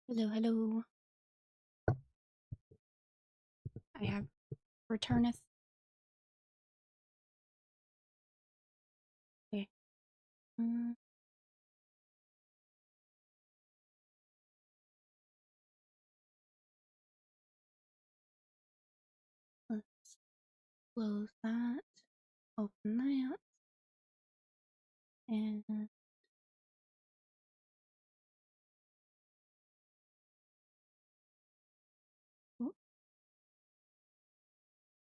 Hello, hello. I have returneth. Okay. Mm, let's close that. Open that. And oh,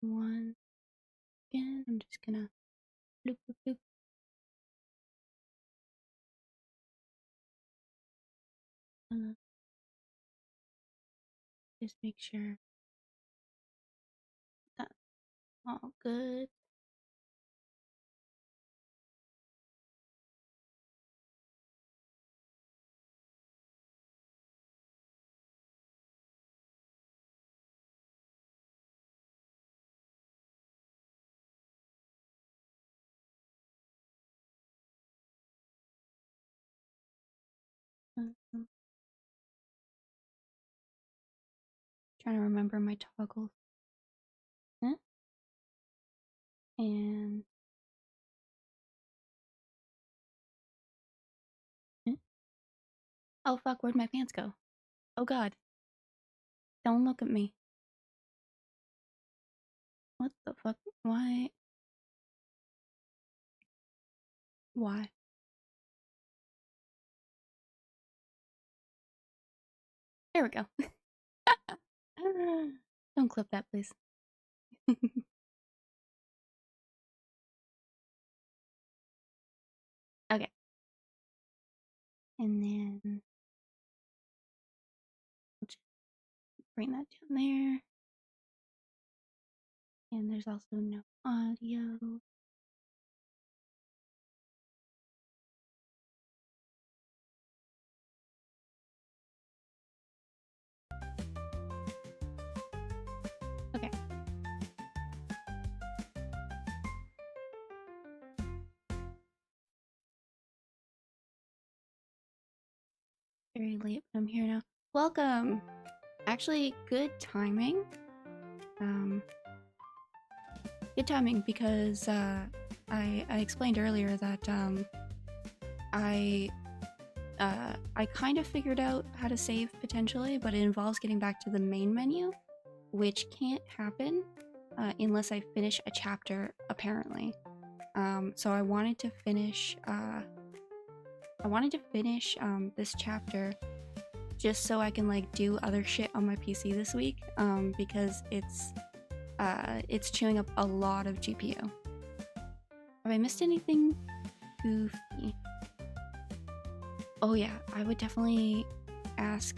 one again. I'm just gonna bloop bloop bloop. Just make sure that's all good. Um, trying to remember my toggles. Huh? And oh fuck, where'd my pants go? Oh god, don't look at me. What the fuck? Why? Why? There we go. Don't clip that, please. Okay. And then we'll just bring that down there. And there's also no audio. Okay. Very late, but I'm here now. Welcome! Actually, good timing. Good timing because I explained earlier that I kind of figured out how to save potentially, but it involves getting back to the main menu, which can't happen unless I finish a chapter, apparently. So I wanted to finish this chapter just so I can like do other shit on my PC this week, because it's chewing up a lot of GPU. Have I missed anything goofy? Oh yeah, I would definitely ask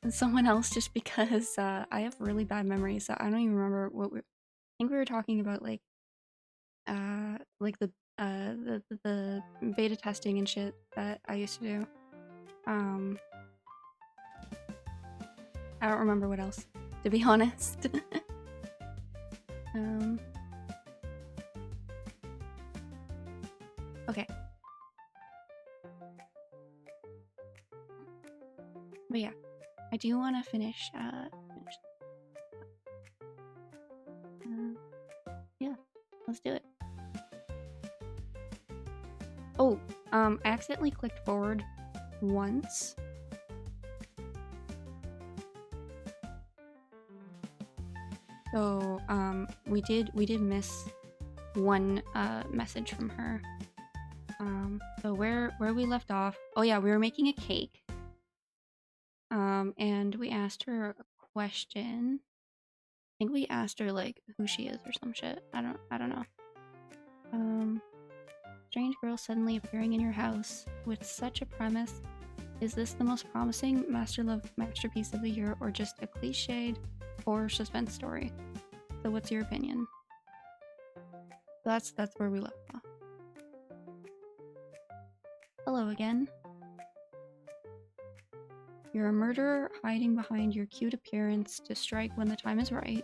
someone else just because I have really bad memory, so I don't even remember what I think we were talking about like the beta testing and shit that I used to do. I don't remember what else, to be honest. Okay. But yeah, I do want to finish. Yeah, let's do it. Oh, I accidentally clicked forward once. So, we did miss one message from her. So where we left off. Oh yeah, we were making a cake. And we asked her a question. I think we asked her like who she is or some shit. I don't know. Strange girl suddenly appearing in your house with such a premise. Is this the most promising masterpiece of the year, or just a cliched horror suspense story? So what's your opinion? That's where we left off. Hello again. You're a murderer hiding behind your cute appearance to strike when the time is right.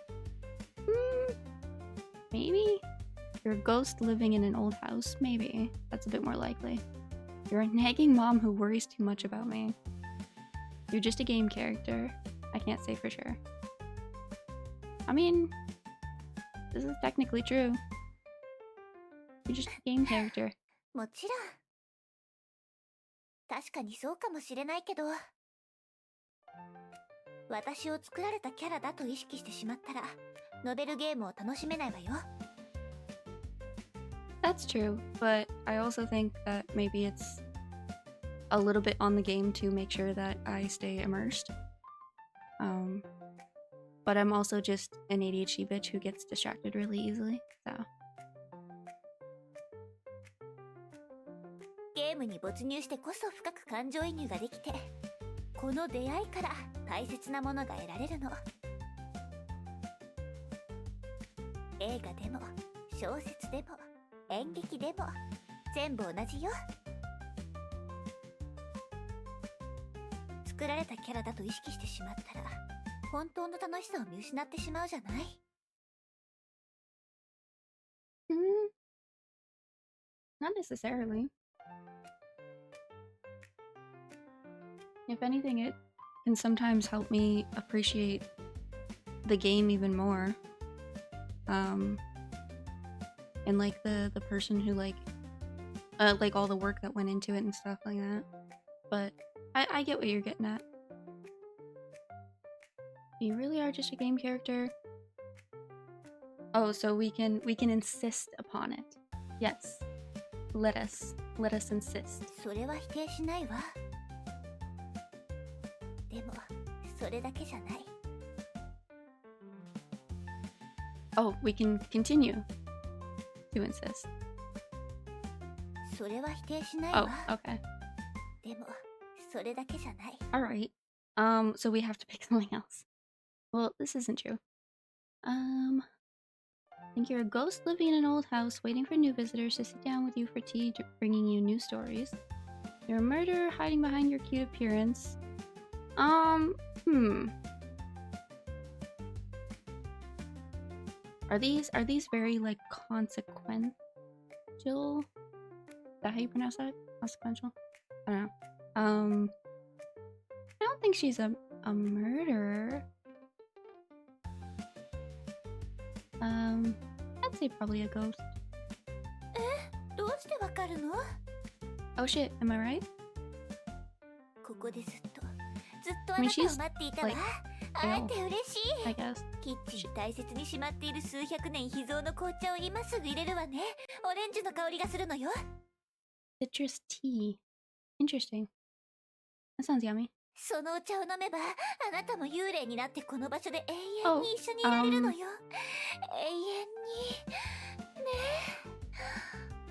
Maybe? You're a ghost living in an old house? Maybe. That's a bit more likely. You're a nagging mom who worries too much about me. You're just a game character. I can't say for sure. I mean, this is technically true. You're just a game character. もちろん。確かにそうかもしれないけど、私を作られたキャラだと意識してしまったら、ノベルゲームを楽しめないわよ。That's true, but I also think that maybe it's a little bit on the game to make sure that I stay immersed. But I'm also just an ADHD bitch who gets distracted really easily, so. ゲームに没入してこそ深く感情移入ができて、この出会いから大切なものが得られるの。映画でも小説でも演劇でも全部同じよ。作られたキャラだと意識してしまったら、本当の楽しさを見失ってしまうじゃない？ Not necessarily. If anything, it can sometimes help me appreciate the game even more. And like the person who like all the work that went into it and stuff like that. But I get what you're getting at. You really are just a game character. Oh, so we can insist upon it. Yes. Let us insist. それは否定しないわ。でも、それだけじゃない。Oh, we can continue to insist. それは否定しないわ。Oh, okay. でも、それだけじゃない。Alright. So we have to pick something else. Well, this isn't true. Think you're a ghost living in an old house, waiting for new visitors to sit down with you for tea, bringing you new stories. You're a murderer hiding behind your cute appearance. Are these very like consequential? Is that how you pronounce that? Consequential? I don't know. I don't think she's a murderer. I'd say probably a ghost. どうしてわかるの？ Oh shit, am I right? ここでずっとあなたを待っていたわ。会えて嬉しい。I guess. キッチンに大切にしまっている数百年秘蔵の紅茶を今すぐ入れるわね。オレンジの香りがするのよ。Citrus tea. Interesting. That sounds yummy. そのお茶を飲めば、あなたも幽霊になってこの場所で永遠に一緒にいられるのよ。永遠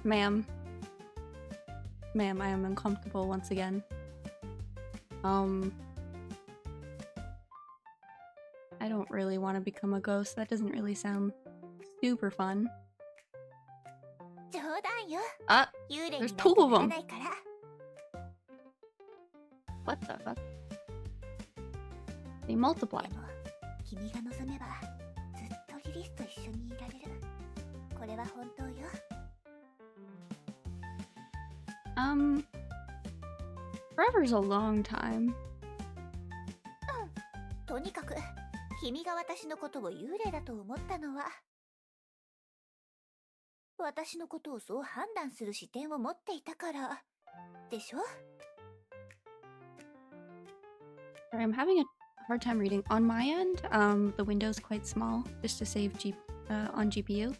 に。ね。Ma'am, I am uncomfortable once again. I don't really want to become a ghost. That doesn't really sound super fun. 冗談よ。幽霊にな there's って two of なら them. ないから。What the fuck? They multiplied. でも、君が望めば、ずっとリリスと一緒にいられる。これは本当よ。Forever's a long time. とにかく、君が私のことを幽霊だと思ったのは、私のことをそう判断する視点を持っていたから、でしょ？ Sorry, I'm having a hard time reading. On my end, the window's quite small, just to save on GPU.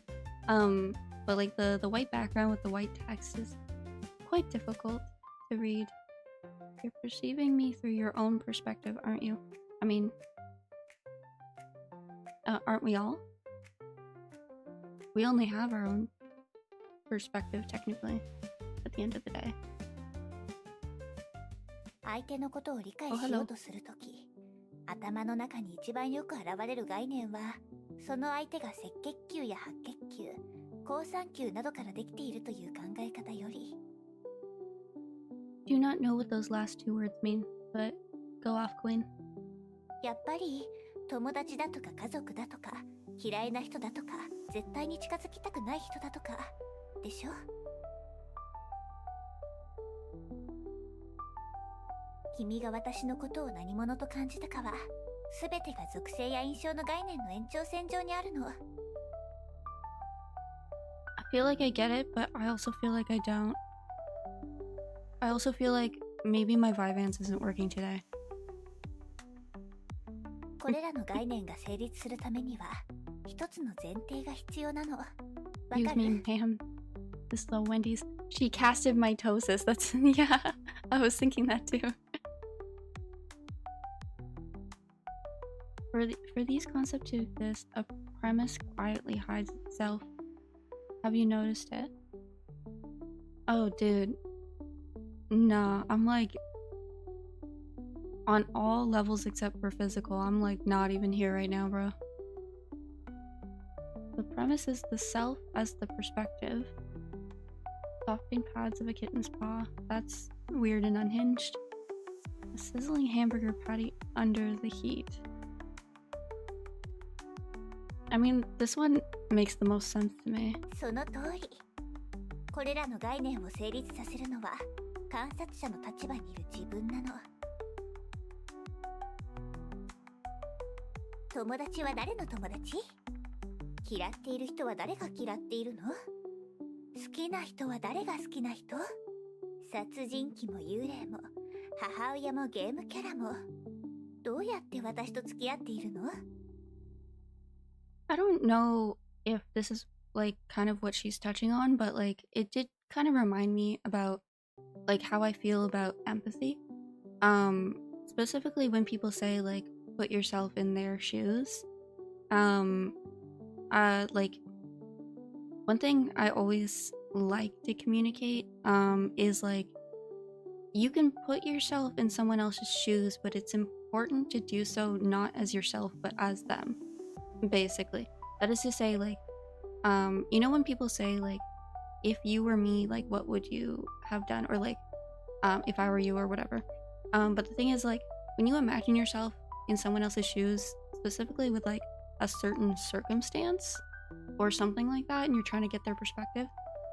But like the white background with the white text is quite difficult to read. You're perceiving me through your own perspective, aren't you? I mean, aren't we all? We only have our own perspective, technically, at the end of the day. 相手のことを理解しようとするとき、頭の中に一番よく現れる概念は、その相手が赤血球や白血球、好酸球などからできているという考え方より。Do not know what those last two words mean, but go off, Queen. やっぱり友達だとか家族だとか嫌いな人だとか絶対に近づきたくない人だとかでしょ？君が私のことを何者と感じたかは、すべてが属性や印象の概念の延長線上にあるの。I feel like I get it, but I also feel like I don't. I also feel like maybe my Vyvanse isn't working today. これらの概念が成立するためには、一つの前提が必要なの。わか Excuse る？ me, ma'am. This little Wendy's. She casted mitosis. That's yeah. I was thinking that too. For these concepts to exist, a premise quietly hides itself. Have you noticed it? Oh, dude. Nah, I'm like on all levels except for physical. I'm like not even here right now, bro. The premise is the self as the perspective. Softening pads of a kitten's paw. That's weird and unhinged. A sizzling hamburger patty under the heat. I mean, this one makes the most sense to me. その通り。これらの概念を成立させるのは、観察者の立場にいる自分なの。友達は誰の友達？嫌っている人は誰が嫌っているの？好きな人は誰が好きな人？殺人鬼も幽霊も母親もゲームキャラもどうやって私と付き合っているの？ I don't know if this is like kind of what she's touching on, but like it did kind of remind me about like how I feel about empathy. Specifically when people say like put yourself in their shoes. Like one thing I always like to communicate is like you can put yourself in someone else's shoes, but it's important to do so not as yourself but as them. Basically, that is to say, like, you know when people say like, if you were me, like, what would you have done, or like, if I were you, or whatever. But the thing is, like, when you imagine yourself in someone else's shoes, specifically with like a certain circumstance or something like that, and you're trying to get their perspective,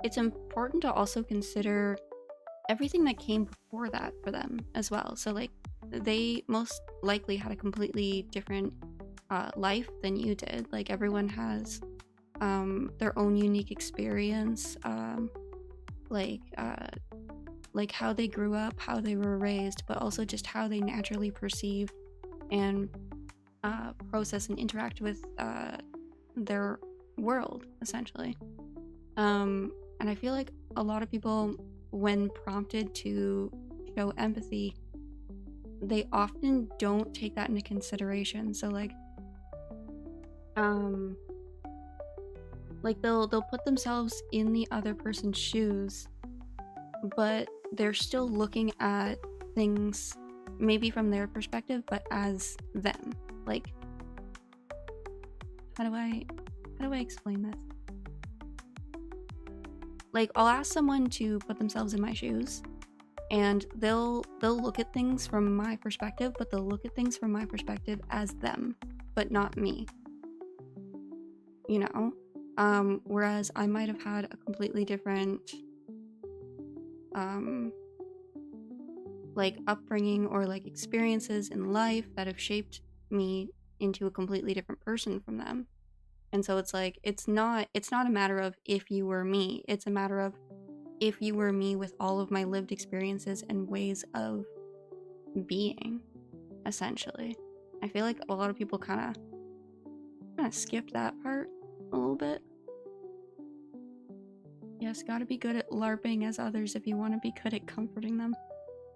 it's important to also consider everything that came before that for them as well. So like, they most likely had a completely different life than you did. Like everyone has their own unique experience, like how they grew up, how they were raised, but also just how they naturally perceive and process and interact with their world, essentially. And I feel like a lot of people, when prompted to show empathy, they often don't take that into consideration. So like they'll put themselves in the other person's shoes, but they're still looking at things maybe from their perspective, but as them. Like, how do I explain this? Like, I'll ask someone to put themselves in my shoes, and they'll look at things from my perspective, but they'll look at things from my perspective as them, but not me. You know? Whereas I might have had a completely different like upbringing or like experiences in life that have shaped me into a completely different person from them. And so it's like it's not a matter of if you were me, it's a matter of if you were me with all of my lived experiences and ways of being, essentially. I feel like a lot of people kind of skip that part a little bit. Yes, gotta be good at LARPing as others if you want to be good at comforting them.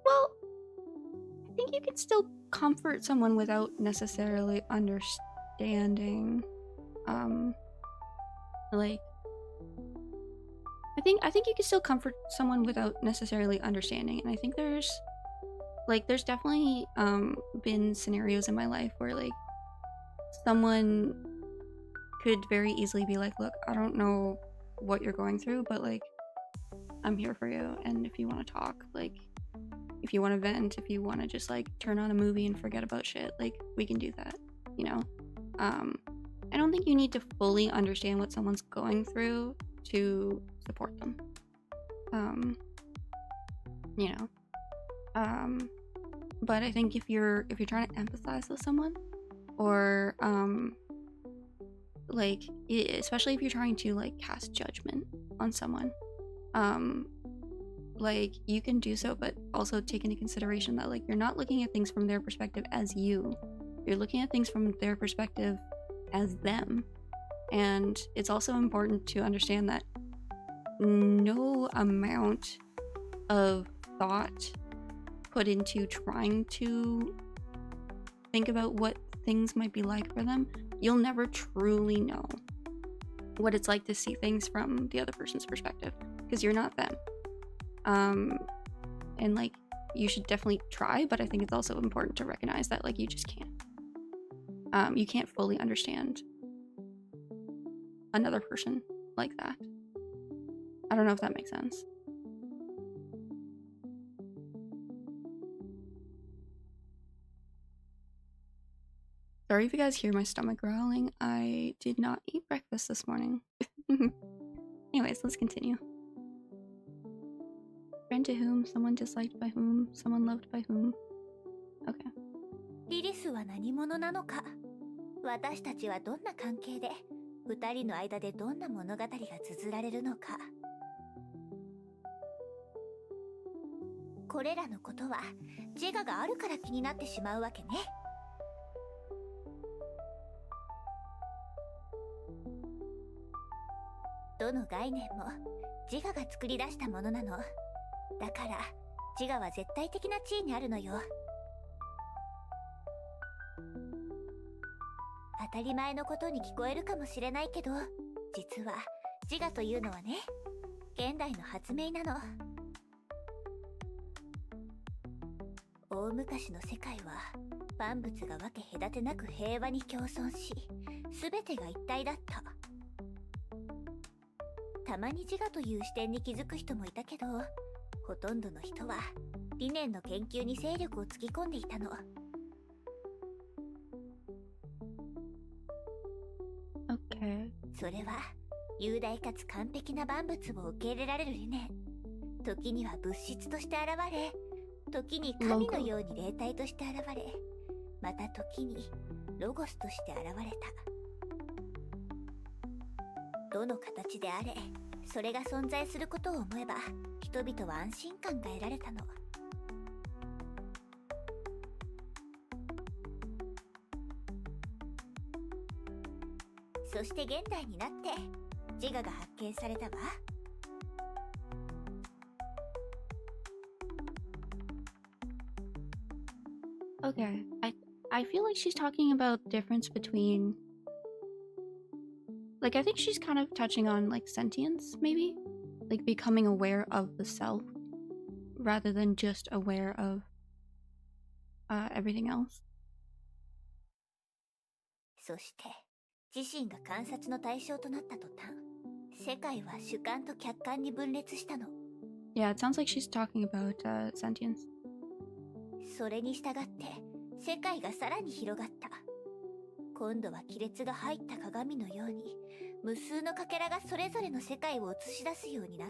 Well, I think you can still comfort someone without necessarily understanding. Like, I think you can still comfort someone without necessarily understanding, and I think there's definitely been scenarios in my life where like someone could very easily be like, look, I don't know what you're going through, but like I'm here for you, and if you want to talk, like if you want to vent, if you want to just like turn on a movie and forget about shit, like we can do that, you know. I don't think you need to fully understand what someone's going through to support them, you know. but I think if you're trying to empathize with someone, or like especially if you're trying to like cast judgment on someone, like you can do so, but also take into consideration that like you're not looking at things from their perspective as you're looking at things from their perspective as them. And it's also important to understand that no amount of thought put into trying to think about what things might be like for them, you'll never truly know what it's like to see things from the other person's perspective, because you're not them. And like you should definitely try, but I think it's also important to recognize that like you just can't. You can't fully understand another person like that. I don't know if that makes sense. Sorry if you guys hear my stomach growling. I did not eat breakfast this morning. Anyways, let's continue. Friend to whom, someone disliked by whom, someone loved by whom. Okay. リリスは何者なのか、私たちはどんな関係で二人の間でどんな物語が綴られるのか。これらのことは自我があるから気になってしまうわけね。どの概念も自我が作り出したものなの。だから自我は絶対的な地位にあるのよ。当たり前のことに聞こえるかもしれないけど、実は自我というのはね、現代の発明なの。大昔の世界は万物が分け隔てなく平和に共存し、全てが一体だった。たまに自我という視点に気づく人もいたけど、ほとんどの人は理念の研究に精力をつぎ込んでいたの。Okay. それは雄大かつ完璧な万物を受け入れられる理念。時には物質として現れ、時に神のように霊体として現れ、また時にロゴスとして現れた。どの形であれ、それが存在することを思えば、人々は安心感が得られたの。そして現代になって自我が発見されたわ。Okay. I feel like she's talking about the difference between, like, I think she's kind of touching on like sentience, maybe, like becoming aware of the self rather than just aware of everything else. そして自身が観察の対象となった途端、世界は主観と客観に分裂したの。Yeah, it sounds like she's talking about sentience. それに従って世界がさらに広がった。今度は亀裂が入った鏡のように、無数のかけらがそれぞれの世界を映し出すようになっ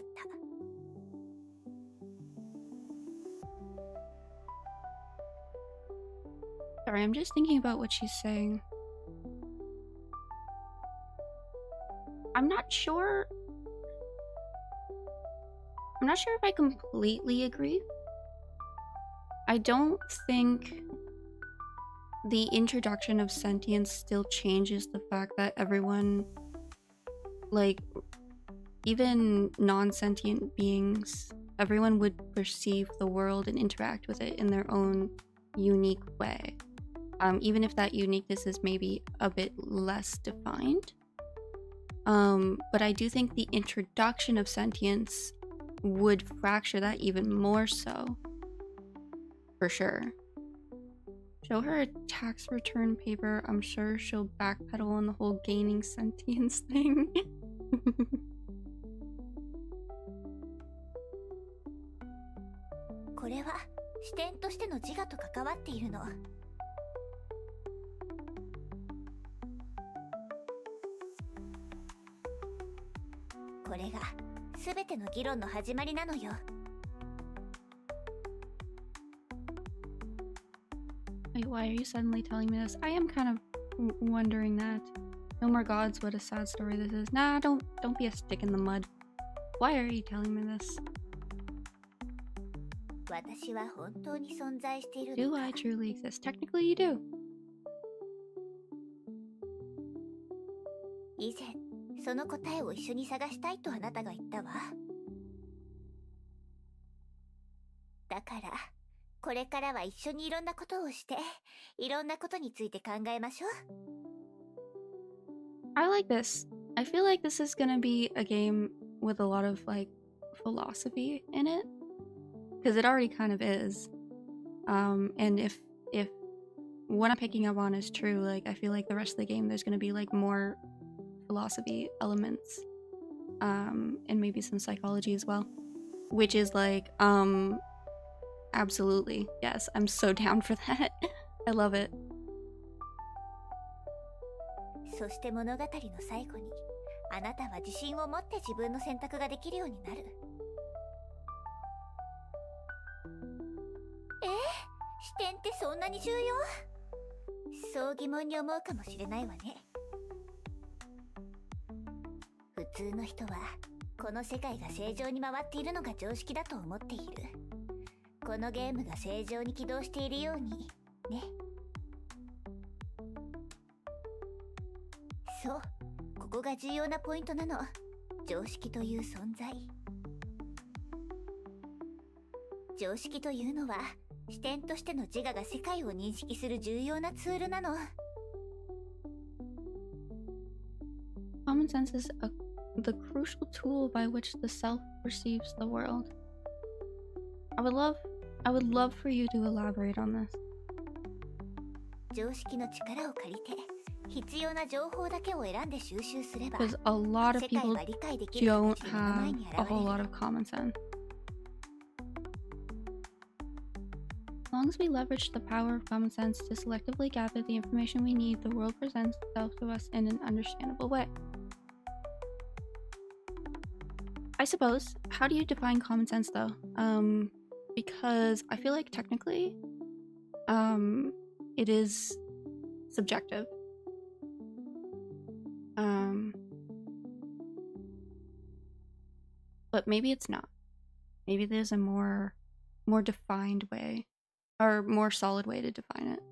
た。Sorry, I'm just thinking about what she's saying. I'm not sure if I completely agree. I don't think the introduction of sentience still changes the fact that everyone, like, even non-sentient beings, everyone would perceive the world and interact with it in their own unique way. Even if that uniqueness is maybe a bit less defined. But I do think the introduction of sentience would fracture that even more so. For sure. Show her a tax return paper. I'm sure she'll backpedal on the whole gaining sentience thing. これは視点としての自我と関わっているの。これが全ての議論の始まりなのよ。Why are you suddenly telling me this? I am kind of wondering that. No more gods, what a sad story this is. Nah, don't be a stick in the mud. Why are you telling me this? Do I truly exist? Technically, you do. 以前、その答えを一緒に探したいとあなたが言ったわ。だから、これからは一緒にいろんなことをして、いろんなことについて考えましょう。I like this. I feel like this is gonna be a game with a lot of like philosophy in it, because it already kind of is. And if what I'm picking up on is true, like I feel like the rest of the game there's gonna be like more philosophy elements, and maybe some psychology as well, which is like absolutely yes, I'm so down for that. I love it. そして物語の最後に、あなたは自信を持って自分の選択ができるようになる。視点ってそんなに重要？そう疑問に思うかもしれないわね。普通の人はこの世界が正常に回っているのが常識だと思っている。このゲームが正常に起動しているようにね。そう、ここが重要なポイントなの。常識という存在。常識というのは視点としての自我が世界を認識する重要なツールなの。Common sense is the crucial tool by which the self perceives the world. I would love for you to elaborate on this. 常識の力を借りて必要な情報だけを選んで収集すれば、 Because a lot of 世界 people は理解できる don't 形で目の前 have に現 a whole れ lot る。 of common sense. As long as we leverage the power of common sense to selectively gather the information we need, the world presents itself to us in an understandable way. I suppose. How do you define common sense, though? Because I feel like technically, it is subjective. But maybe it's not. Maybe there's a more defined way, or more solid way to define it.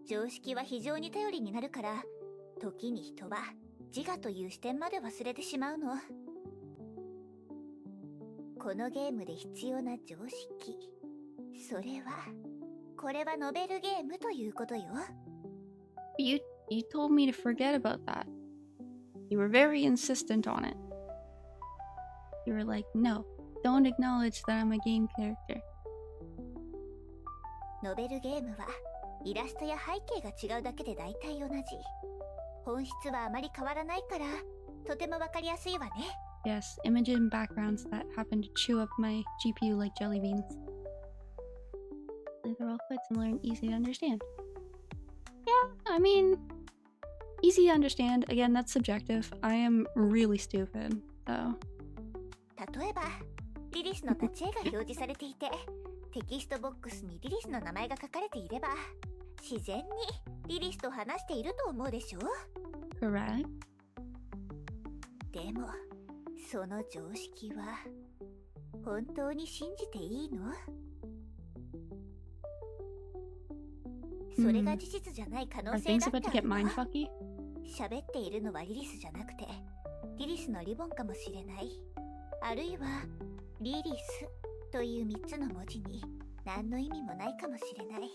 常識は非常に頼りになるから、時に人は自我という視点まで忘れてしまうの。このゲームで必要な常識、それはこれはノベルゲームということよ。You told me to forget about that. You were very insistent on it. You were like, no, don't acknowledge that I'm a game character. ノベルゲームはイラストや背景が違うだけで大体同じ。本質はあまり変わらないから、とてもわかりやすいわね。Yes, image and backgrounds that happen to chew up my GPU like jelly beans. They're all quite similar and easy to understand. Yeah, I mean, easy to understand. Again, that's subjective. I am really stupid, so. 例えば、リリスの立ち絵が表示されていて、テキストボックスにリリスの名前が書かれていれば、自然にリリスと話していると思うでしょ？ Correct. でも、その常識は本当に信じていいの？それが事実じゃない可能 Are 性 things だって about to あ get るわ。 mindfucky? 喋っているのはリリスじゃなくて、リリスのリボンかもしれない。あるいは、リリスという3つの文字に何の意味もないかもしれない。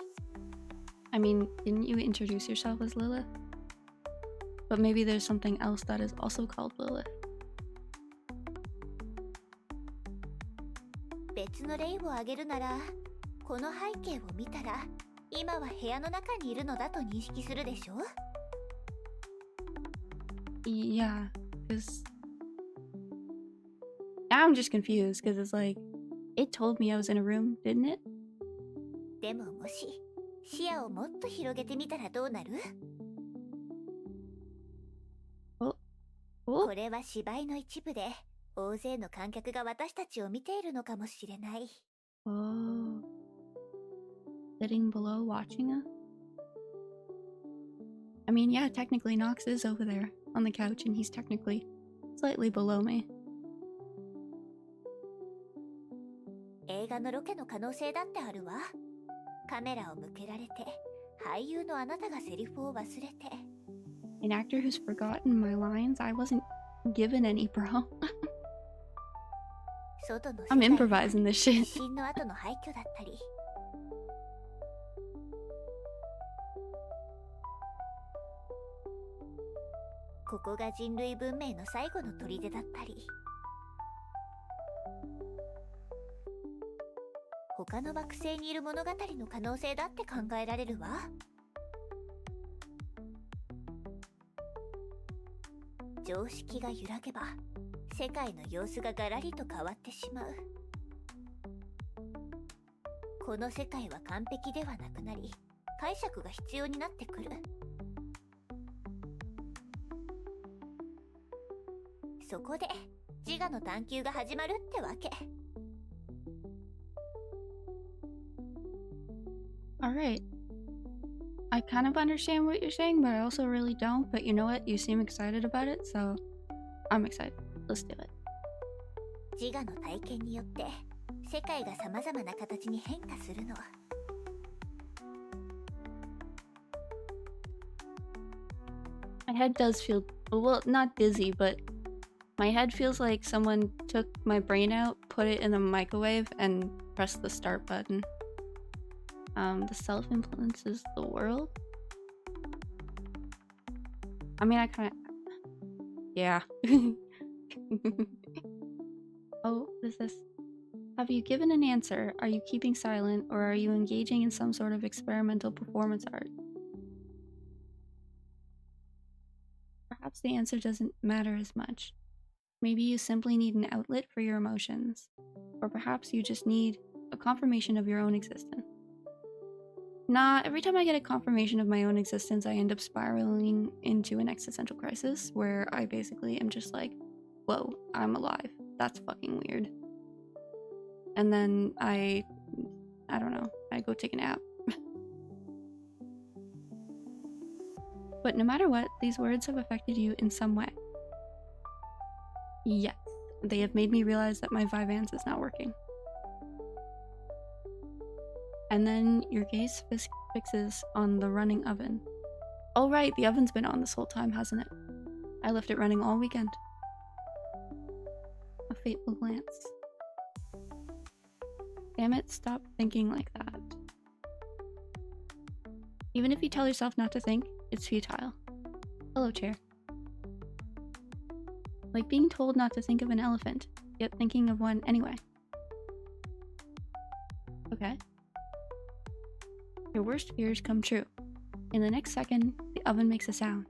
I mean, didn't you introduce yourself as Lilith? But maybe there's something else that is also called Lilith. 別の例を挙げるなら、この背景を見たら、今は部屋の中にいるのだと認識するでしょ？ Yeah, because now I'm just confused because it's like, it told me I was in a room, didn't it? でももし、視野をもっと広げてみたらどうなる？これは芝居の一部で、大勢の観客が私たちを見ているのかもしれない。Oh. sitting below watching us? I mean, yeah, technically Nox is over there on the couch and he's technically slightly below me. 映画のロケの可能性だってあるわ。カメラを向けられて、俳優のあなたがセリフを忘れて。An actor who's forgotten my lines? I wasn't given any, bro. I'm improvising this shit. 地震の後の廃墟だったり。ここが人類文明の最後の砦だったり。他の惑星にいる物語の可能性だって考えられるわ。常識が揺らげば世界の様子がガラリと変わってしまう。この世界は完璧ではなくなり、解釈が必要になってくる。そこで自我の探求が始まるってわけ。Alright. I kind of understand what you're saying, but I also really don't. But you know what? You seem excited about it, so I'm excited. Let's do it. 自我の体験によって世界が様々な形に変化するの。My head does feel, well, not dizzy, but my head feels like someone took my brain out, put it in a microwave, and pressed the start button. The self influences the world? I mean, I kind of... Yeah. Oh, what is this? Have you given an answer? Are you keeping silent? Or are you engaging in some sort of experimental performance art? Perhaps the answer doesn't matter as much. Maybe you simply need an outlet for your emotions. Or perhaps you just need a confirmation of your own existence. Nah, every time I get a confirmation of my own existence, I end up spiraling into an existential crisis where I basically am just like, whoa, I'm alive. That's fucking weird. And then I don't know, I go take a nap. But no matter what, these words have affected you in some way. Yes, they have made me realize that my Vyvanse is not working. And then your gaze fixes on the running oven. Oh right, the oven's been on this whole time, hasn't it? I left it running all weekend. A fateful glance. Damn it, stop thinking like that. Even if you tell yourself not to think, it's futile. Hello, chair. Like being told not to think of an elephant, yet thinking of one anyway. Okay. Your worst fears come true. In the next second, the oven makes a sound.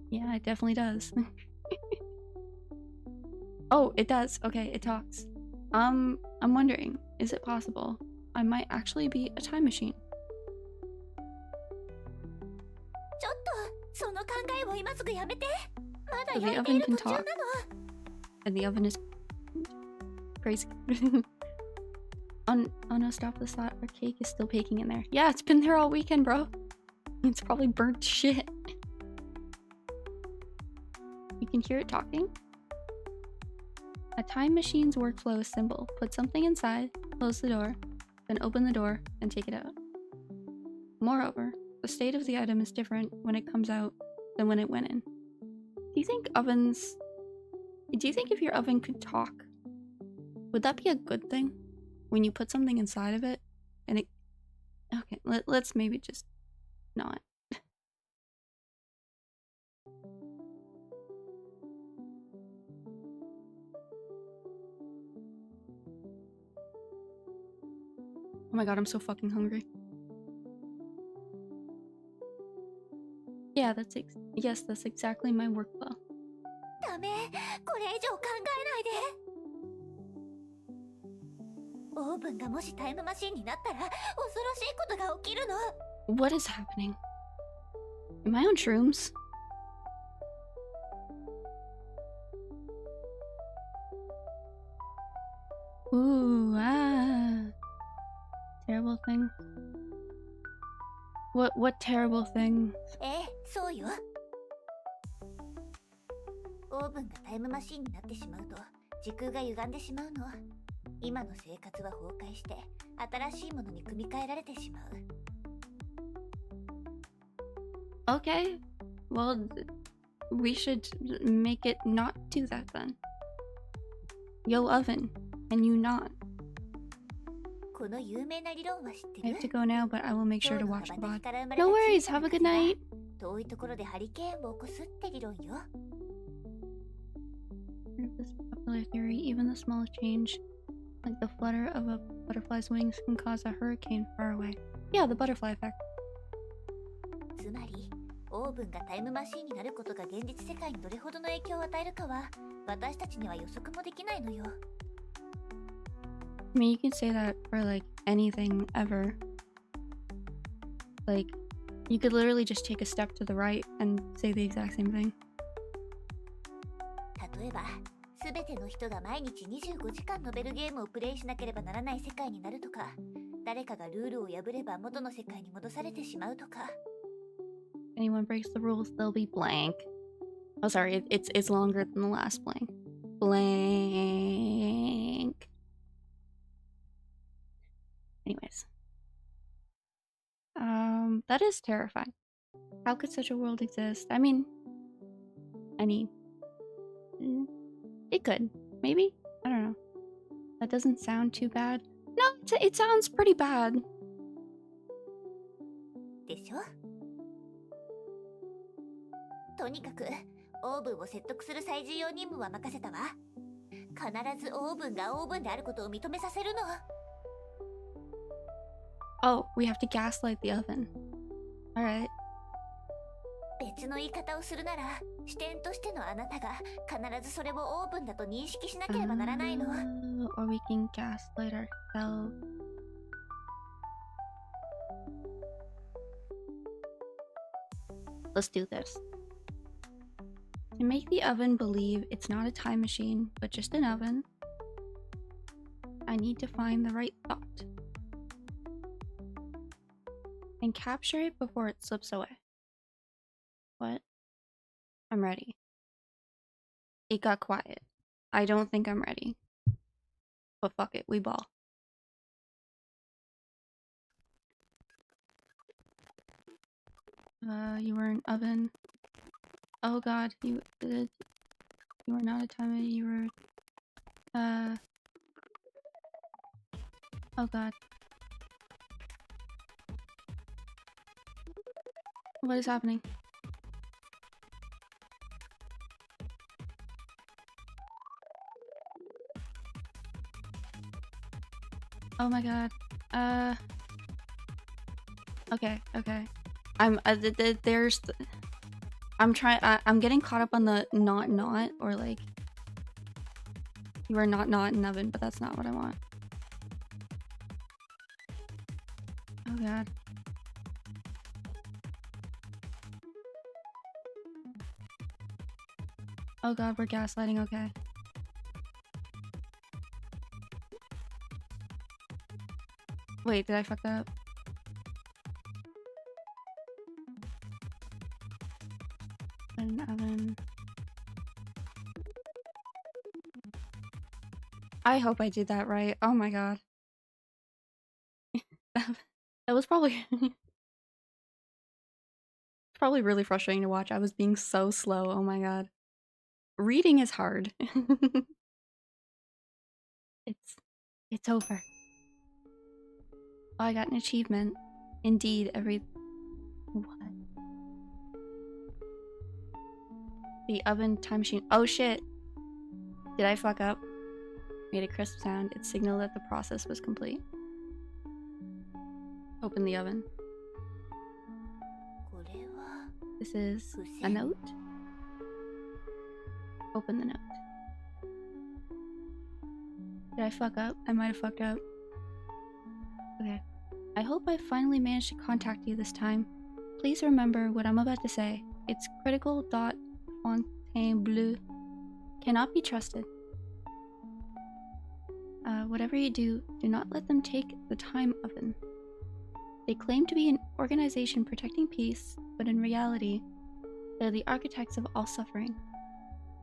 Yeah, it definitely does. Oh, it does. Okay, it talks. I'm wondering, is it possible I might actually be a time machine? So the oven can talk. And the oven is crazy. Oh no, stop the thought. Our cake is still baking in there. Yeah, it's been there all weekend, bro. It's probably burnt shit. You can hear it talking. A time machine's workflow is simple. Put something inside, close the door, then open the door and take it out. Moreover, the state of the item is different when it comes out than when it went in. Do you think if your oven could talk, would that be a good thing? When you put something inside of it and it... Okay, let's maybe just not. Oh my god, I'm so fucking hungry. Yeah, that's exactly my workflow. ダメ、これ以上考えないで。オーブンがもしタイムマシンになったら恐ろしいことが起きるの。What is happening? Am I on shrooms? Ooh, ah. Terrible thing. What terrible thing? そうよ。オーブンがタイムマシンになってしまうと時空が歪んでしまうの。今の生活は崩壊して新しいものに組み替えられてしまう。Okay, well, we should make it not do that then. Yo oven, and you not. この有名な理論は知ってる？ I have to go now, but I will make sure to watch the VOD. No worries, have a good night. 遠いところでハリケーンを起こすって理論よ。This popular theory, even the smallest change, like the flutter of a butterfly's wings, can cause a hurricane far away. Yeah, the butterfly effect. つまり、オーブンがタイムマシンになることが現実世界にどれほどの影響を与えるかは、私たちには予測もできないのよ。I mean, you can say that for like anything ever. Like, you could literally just take a step to the right and say the exact same thing. 例えば、すべての人が毎日25時間ノベルゲームをプレイしなければならない世界になるとか、誰かがルールを破れば元の世界に戻されてしまうとか。Anyone breaks the rules, they'll be blank. Oh, sorry, it's longer than the last blank. Blank. Anyways. That is terrifying. How could such a world exist? I mean, it could. Maybe? I don't know. That doesn't sound too bad. No, it sounds pretty bad. でしょ？とにかく、オーブンを説得する最重要任務は任せたわ。必ずオーブンがオーブンであることを認めさせるの。Oh, we have to gaslight the oven. Alright. 別の言い方をするなら、視点としてのあなたが必ずそれをオーブンだと認識しなければならないの。Or we can gaslight ourselves. Let's do this. To make the oven believe it's not a time machine, but just an oven, I need to find the right thought and capture it before it slips away. What? I'm ready. It got quiet. I don't think I'm ready. But fuck it, we ball. You were an oven. Oh god, you were not a time, you were, oh god. What is happening? Oh my god. Okay. I'm I'm getting caught up on the not or like you are not an oven, but that's not what I want. Oh god. Oh god, we're gaslighting, okay. Wait, did I fuck that up? An oven. I hope I did that right. Oh my god. That was probably probably really frustrating to watch. I was being so slow. Oh my god. Reading is hard. It's over. Oh, I got an achievement. Indeed, what? The oven time machine. Oh shit! Did I fuck up? Made a crisp sound. It signaled that the process was complete. Open the oven. This is a note. Open the note. Did I fuck up? I might have fucked up. Okay. I hope I finally managed to contact you this time. Please remember what I'm about to say. It's critical. Fontainebleau cannot be trusted. Whatever you do, do not let them take the time oven. They claim to be an organization protecting peace, but in reality, they're the architects of all suffering.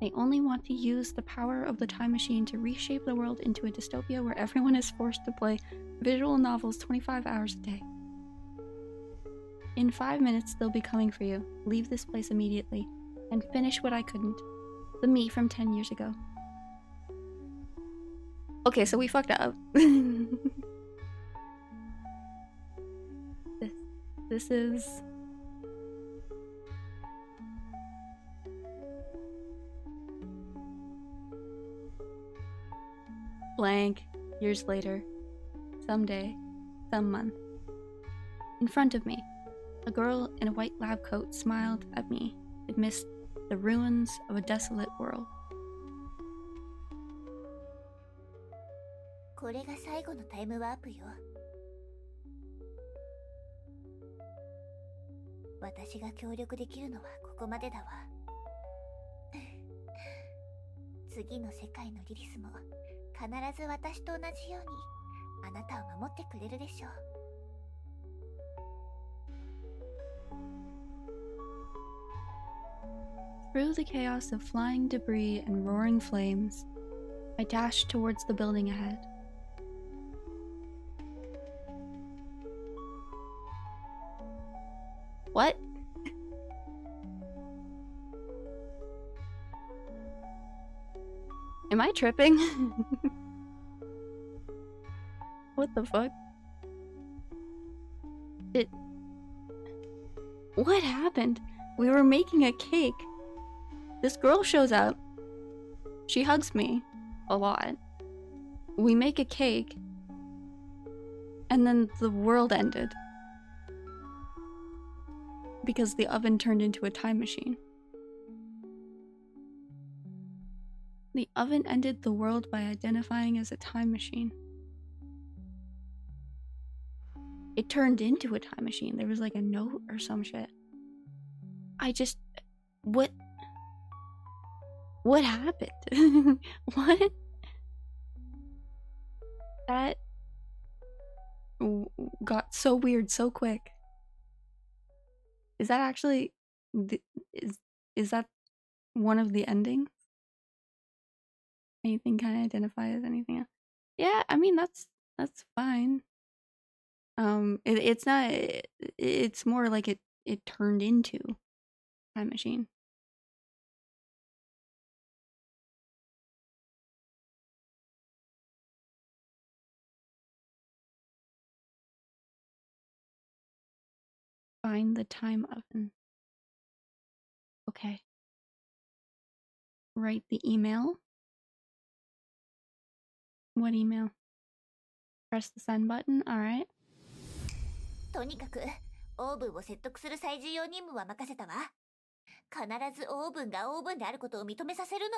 They only want to use the power of the time machine to reshape the world into a dystopia where everyone is forced to play visual novels 25 hours a day. In 5 minutes, they'll be coming for you. Leave this place immediately, and finish what I couldn't. The me from 10 years ago. Okay, so we fucked up. This is... blank, years later, someday, some month. In front of me, a girl in a white lab coat smiled at me amidst the ruins of a desolate world. これが最後のタイムワープよ。私が協力できるのはここまでだわ。次の世界のリリスも必ず私と同じようにあなたを守ってくれるでしょう。Through the chaos of flying debris and roaring flames, I dashed towards the building ahead. What? Am I tripping? What the fuck? What happened? We were making a cake. This girl shows up. She hugs me a lot. We make a cake. And then the world ended. Because the oven turned into a time machine. The oven ended the world by identifying as a time machine. It turned into a time machine. There was like a note or some shit. What happened? What? That got so weird so quick. Is that actually... Is that one of the endings? Anything can identify as anything else? Yeah, I mean, that's fine. It's not... It's more like it turned into time machine. Find the time oven. Okay. Write the email. What email? Press the send button. Alright. とにかくオーブンを説得する最重要任務は任せたわ。必ずオーブンがオーブンであることを認めさせるの。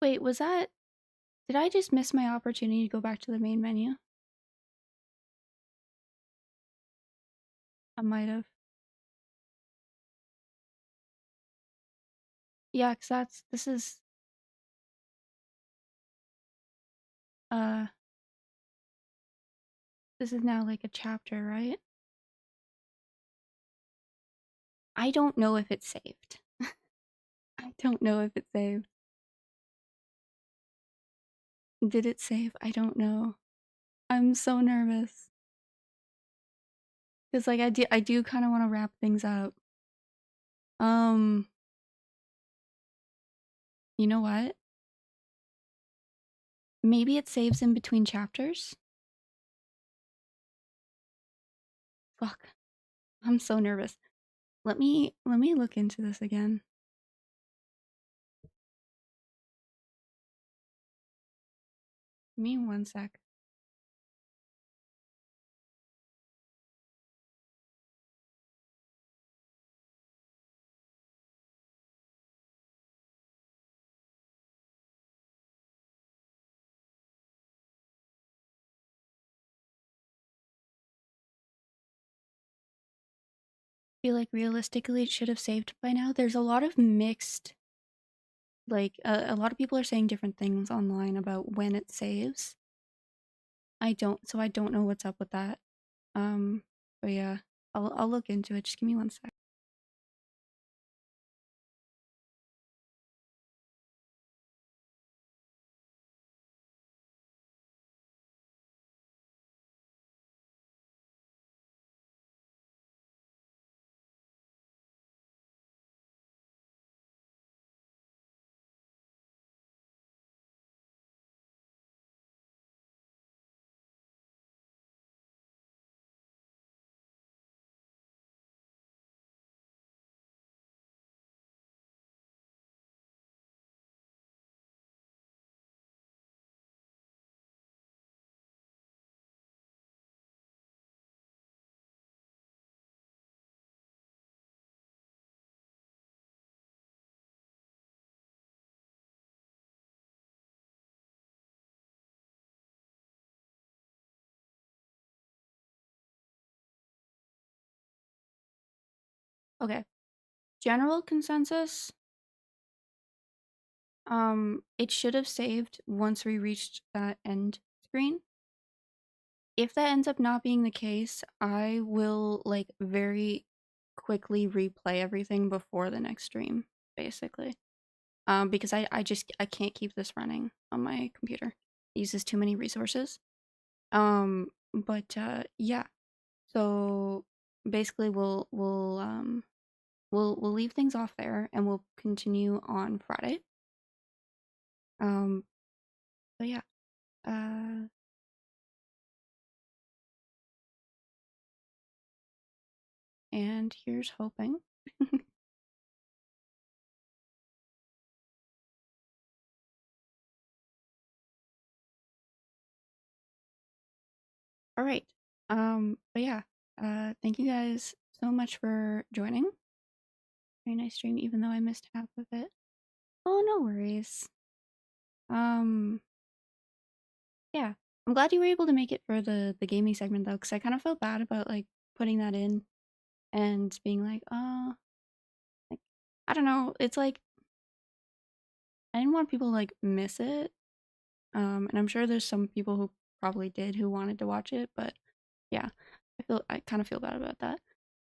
Wait, was that... Did I just miss my opportunity to go back to the main menu? I might have. Yeah, because this is... This is now like a chapter, right? I don't know if it's saved. I don't know if it's saved. Did it save? I don't know. I'm so nervous. Because like I do kind of want to wrap things up. You know what? Maybe it saves in between chapters? Fuck. I'm so nervous. Let me look into this again. Give me 1 sec. I feel like realistically it should have saved by now. There's a lot of mixed like a lot of people are saying different things online about when it saves. So I don't know what's up with that. But yeah, I'll look into it. Just give me one sec. Okay. General consensus. It should have saved once we reached that end screen. If that ends up not being the case, I will like very quickly replay everything before the next stream, basically. Because I can't keep this running on my computer. It uses too many resources. But yeah. So basically we'll leave things off there and we'll continue on Friday. But yeah. And here's hoping. All right. But yeah. Thank you guys so much for joining. Very nice stream, even though I missed half of it. Oh, no worries. Yeah. I'm glad you were able to make it for the gaming segment though, because I kind of felt bad about like putting that in and being like, oh, like I don't know. It's like I didn't want people to like miss it. And I'm sure there's some people who probably did who wanted to watch it, but yeah, I kind of feel bad about that.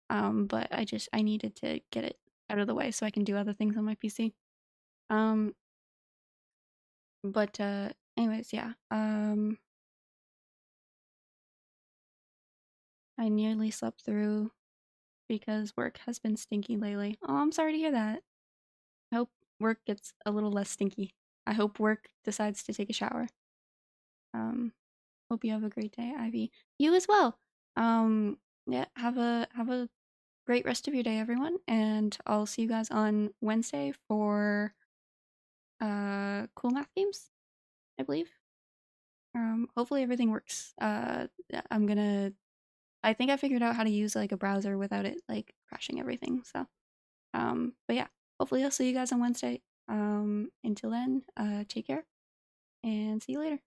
But I needed to get it out of the way so I can do other things on my PC. Um, but anyways, yeah. I nearly slept through because work has been stinky lately. Oh, I'm sorry to hear that. I hope work gets a little less stinky. I hope work decides to take a shower. Um, hope you have a great day, Ivy. You as well. Yeah, have a great rest of your day, everyone, and I'll see you guys on Wednesday for cool math games, I believe. Hopefully everything works. I think I figured out how to use like a browser without it like crashing everything. So, but yeah, hopefully I'll see you guys on Wednesday. Until then, take care and see you later.